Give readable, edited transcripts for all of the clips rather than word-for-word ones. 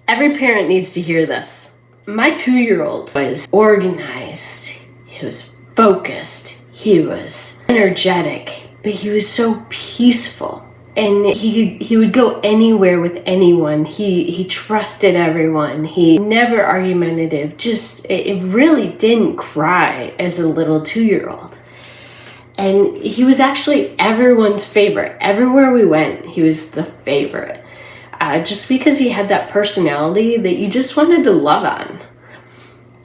Every parent needs to hear this. My 2-year-old was organized, he was focused, he was energetic, but he was so peaceful. And he would go anywhere with anyone. He trusted everyone. He never argumentative. It really didn't cry as a little 2-year-old. And he was actually everyone's favorite. Everywhere we went, he was the favorite. Just because he had that personality that you just wanted to love on.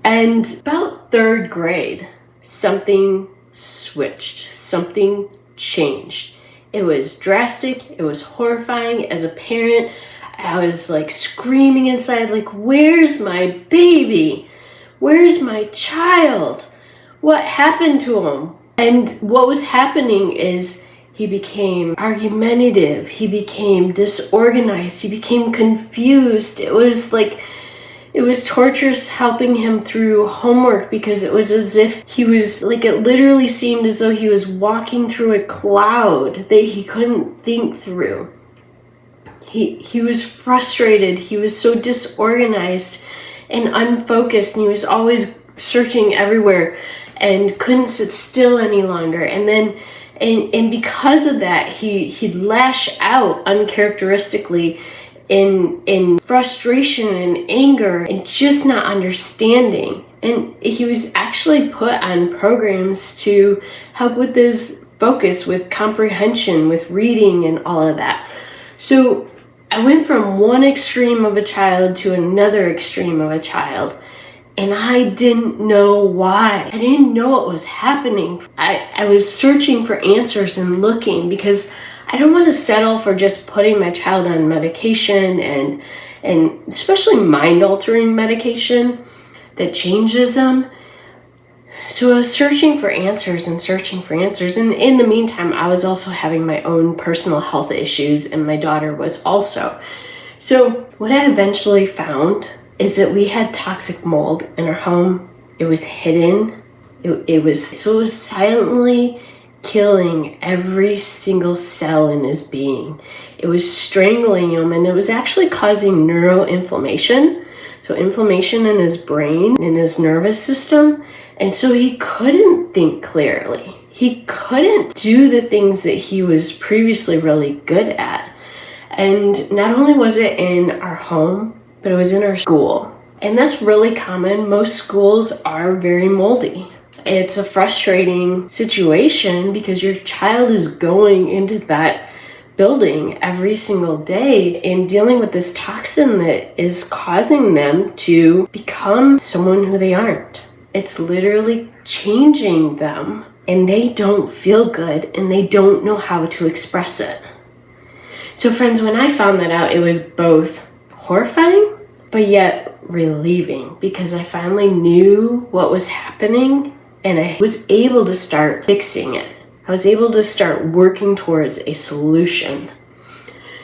And about 3rd grade, something switched. Something changed. It was drastic. It was horrifying. As a parent, I was like screaming inside, like, where's my baby? Where's my child? What happened to him? And what was happening is he became argumentative. He became disorganized. He became confused. It was torturous helping him through homework because it was as if he was, like, it literally seemed as though he was walking through a cloud that he couldn't think through. He was frustrated. He was so disorganized and unfocused, and he was always searching everywhere and couldn't sit still any longer. And then, and because of that, he'd lash out uncharacteristically in frustration and anger and just not understanding. And he was actually put on programs to help with his focus, with comprehension, with reading and all of that. So I went from one extreme of a child to another extreme of a child. And I didn't know why. I didn't know what was happening. I was searching for answers and looking because I don't want to settle for just putting my child on medication and especially mind-altering medication that changes them. So I was searching for answers and searching for answers. And in the meantime, I was also having my own personal health issues, and my daughter was also. So what I eventually found is that we had toxic mold in our home. It was hidden. It was silently killing every single cell in his being. It was strangling him, and it was actually causing neuroinflammation. So inflammation in his brain, in his nervous system. And so he couldn't think clearly. He couldn't do the things that he was previously really good at. And not only was it in our home, but it was in our school. And that's really common. Most schools are very moldy. It's a frustrating situation because your child is going into that building every single day and dealing with this toxin that is causing them to become someone who they aren't. It's literally changing them, and they don't feel good and they don't know how to express it. So friends, when I found that out, it was both horrifying, but yet relieving, because I finally knew what was happening and I was able to start fixing it. I was able to start working towards a solution.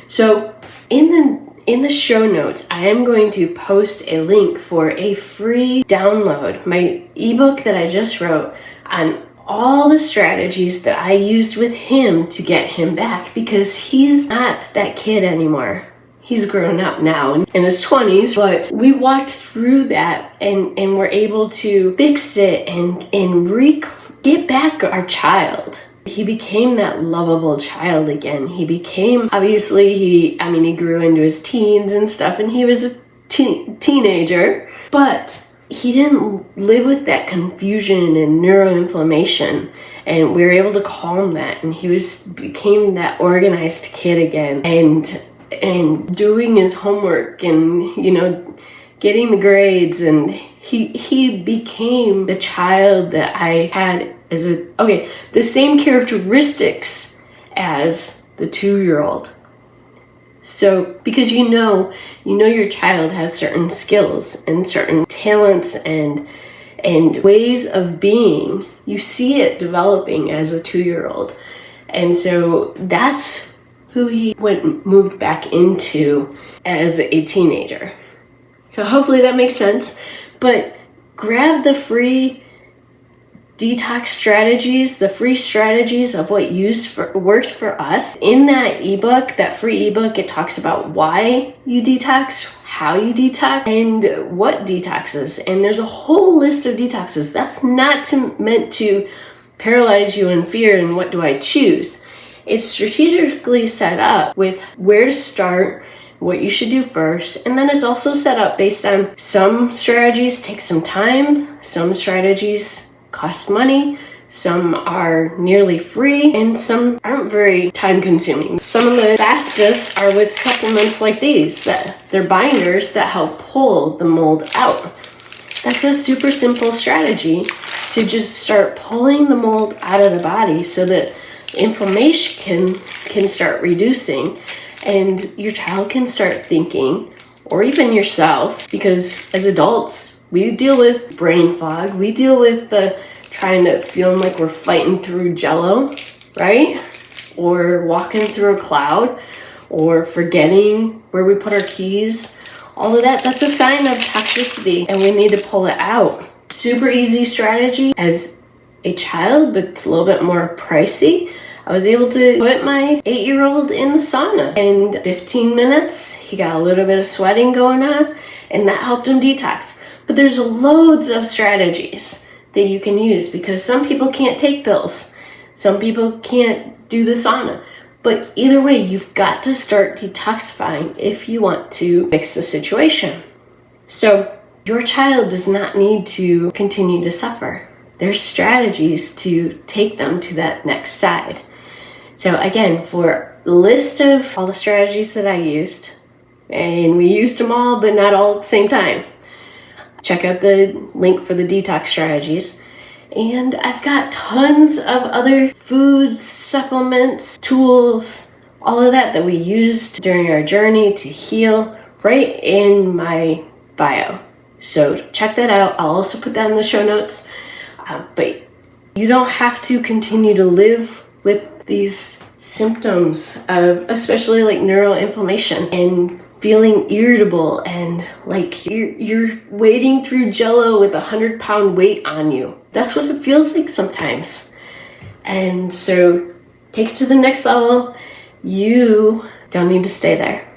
So in the show notes, I am going to post a link for a free download, my ebook that I just wrote on all the strategies that I used with him to get him back, because he's not that kid anymore. He's grown up now in his 20s, but we walked through that and were able to fix it and get back our child. He became that lovable child again. He became, obviously, he grew into his teens and stuff, and he was a teenager, but he didn't live with that confusion and neuroinflammation, and we were able to calm that, and he became that organized kid again, and doing his homework and, getting the grades, and he became the child that I had the same characteristics as the 2-year-old. So, because you know your child has certain skills and certain talents and ways of being, you see it developing as a 2-year-old. And so that's who he moved back into as a teenager. So hopefully that makes sense. But grab the free detox strategies, the free strategies of what worked for us. In that ebook, that free ebook, it talks about why you detox, how you detox, and what detoxes. And there's a whole list of detoxes. That's not meant to paralyze you in fear and what do I choose. It's strategically set up with where to start, what you should do first, and then it's also set up based on some strategies take some time, some strategies cost money, some are nearly free, and some aren't very time consuming. Some of the fastest are with supplements like these, that they're binders that help pull the mold out. That's a super simple strategy to just start pulling the mold out of the body so that inflammation can start reducing and your child can start thinking, or even yourself, because as adults, we deal with brain fog. We deal with trying to feeling like we're fighting through jello, right? Or walking through a cloud, or forgetting where we put our keys. All of that, that's a sign of toxicity, and we need to pull it out. Super easy strategy as a child, but it's a little bit more pricey. I was able to put my 8-year-old in the sauna. In 15 minutes, he got a little bit of sweating going on, and that helped him detox. But there's loads of strategies that you can use because some people can't take pills. Some people can't do the sauna. But either way, you've got to start detoxifying if you want to fix the situation. So your child does not need to continue to suffer. There's strategies to take them to that next side. So again, for the list of all the strategies that I used, and we used them all, but not all at the same time, check out the link for the detox strategies. And I've got tons of other foods, supplements, tools, all of that we used during our journey to heal right in my bio. So check that out. I'll also put that in the show notes. But you don't have to continue to live with these symptoms of especially like neuroinflammation and feeling irritable and like you're wading through jello with 100-pound weight on you. That's what it feels like sometimes. And so take it to the next level. You don't need to stay there.